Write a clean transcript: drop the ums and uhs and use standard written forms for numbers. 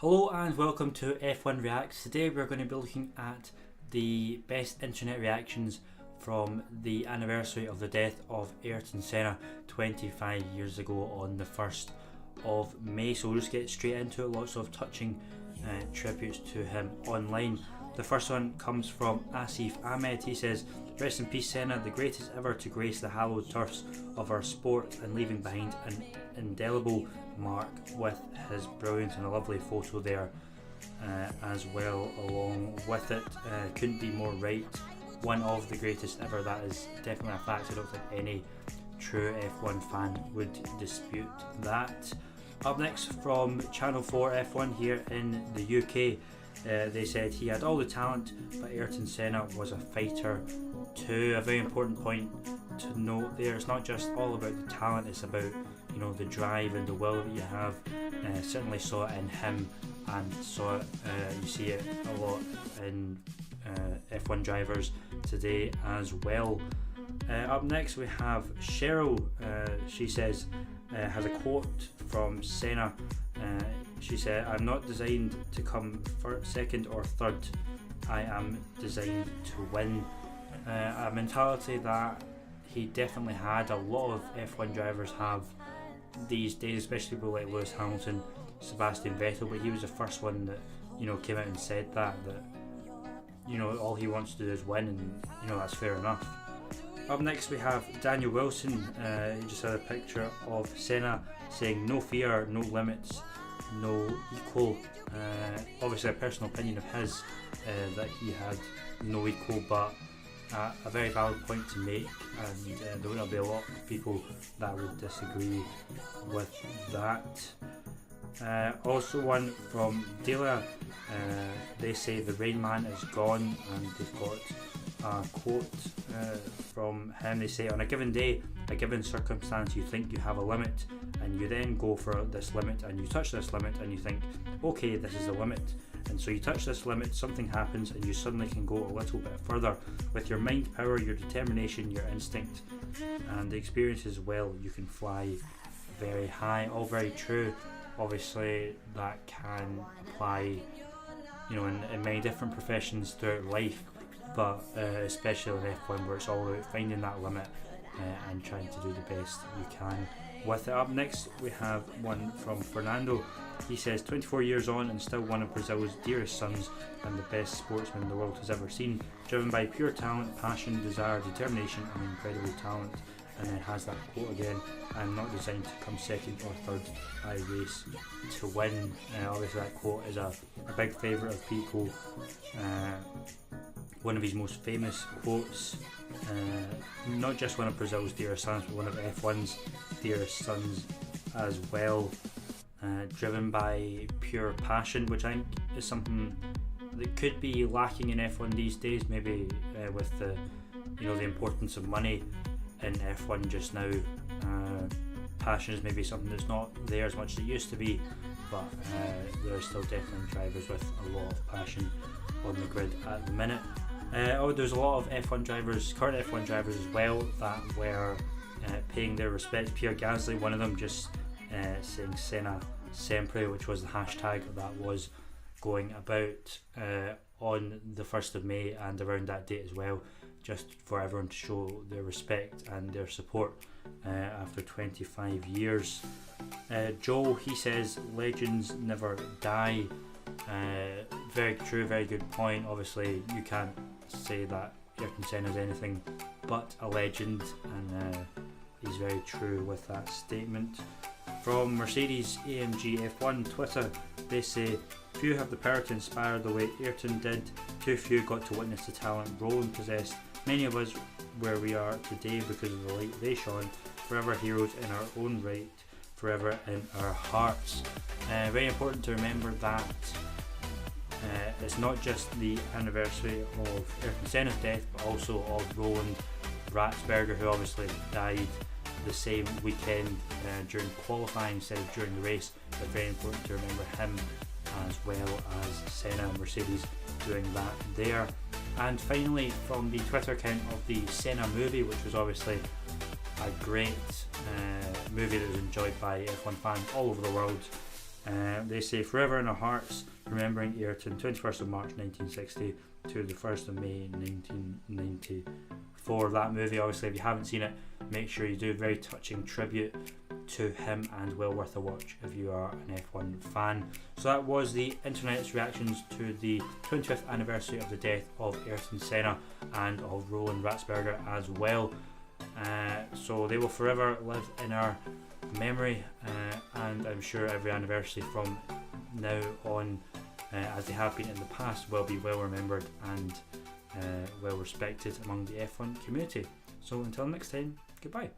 Hello and welcome to F1 Reacts. Today we're going to be looking at the best internet reactions from the anniversary of the death of Ayrton Senna 25 years ago on the 1st of May. So we'll just get straight into it. Lots of touching tributes to him online. The first one comes from Asif Ahmed. He says, "Rest in peace Senna, the greatest ever to grace the hallowed turfs of our sport and leaving behind an indelible mark with his brilliance," and a lovely photo there as well along with it. Couldn't be more right. One of the greatest ever, that is definitely a fact. I don't think any true F1 fan would dispute that. Up next from Channel 4 F1 here in the UK, they said he had all the talent, but Ayrton Senna was a fighter too. A very important point to note there. It's not just all about the talent, it's about the drive and the will that you have. Certainly saw it in him, and saw it, you see it a lot in F1 drivers today as well. Up next we have Cheryl. She says, has a quote from Senna. She said, "I'm not designed to come second or third, I am designed to win." A mentality that he definitely had. A lot of F1 drivers have these days, especially people like Lewis Hamilton, Sebastian Vettel, but he was the first one that came out and said that all he wants to do is win, and that's fair enough. Up next we have Daniel Wilson. He just had a picture of Senna saying, "No fear, no limits, no equal." Obviously a personal opinion of his, that he had no equal, but a very valid point to make, and there will be a lot of people that would disagree with that. Also one from Delia. They say the Rain Man is gone, and they've got a quote from him. They say, "On a given day, a given circumstance, you think you have a limit, and you then go for this limit, and you touch this limit, and you think, okay, this is the limit. And so you touch this limit, something happens, and you suddenly can go a little bit further. With your mind power, your determination, your instinct, and the experience as well, you can fly very high." All very true. Obviously that can apply in many different professions throughout life, but especially in F1, where it's all about finding that limit and trying to do the best you can with it. Up next we have one from Fernando. He says, 24 years on and still one of Brazil's dearest sons and the best sportsman the world has ever seen, driven by pure talent, passion, desire, determination and incredible talent." And then has that quote again, "I'm not designed to come second or third, I race to win." Obviously that quote is a big favourite of people. One of his most famous quotes, not just one of Brazil's dearest sons, but one of F1's dearest sons as well. Driven by pure passion, which I think is something that could be lacking in F1 these days, maybe with the the importance of money in F1 just now. Passion is maybe something that's not there as much as it used to be, but there are still definitely drivers with a lot of passion on the grid at the minute. There's a lot of F1 drivers, current F1 drivers as well, that were paying their respects. Pierre Gasly, one of them, just saying Senna Sempre, which was the hashtag that was going about on the 1st of May and around that date as well, just for everyone to show their respect and their support after 25 years. Joe, he says, "Legends never die." Very true, very good point. Obviously you can't say that Ayrton Senna is anything but a legend, and he's very true with that statement. From Mercedes AMG F1 Twitter, they say, "Few have the power to inspire the way Ayrton did. Too few got to witness the talent Roland possessed. Many of us where we are today because of the light they shone. Forever heroes in our own right, forever in our hearts." Very important to remember that it's not just the anniversary of Ayrton Senna's death, but also of Roland Ratsberger, who obviously died the same weekend during qualifying instead of during the race. But very important to remember him as well as Senna and Mercedes doing that there. And finally, from the Twitter account of the Senna movie, which was obviously a great movie that was enjoyed by F1 fans all over the world. They say forever in our hearts, remembering Ayrton, 21st of March 1960 to the 1st of May 1994. That movie, obviously, if you haven't seen it, make sure you do. Very touching tribute to him and well worth a watch if you are an F1 fan. So that was the internet's reactions to the 25th anniversary of the death of Ayrton Senna and of Roland Ratzberger as well. So they will forever live in our memory, and I'm sure every anniversary from now on, as they have been in the past, will be well remembered and well respected among the F1 community. So until next time, goodbye.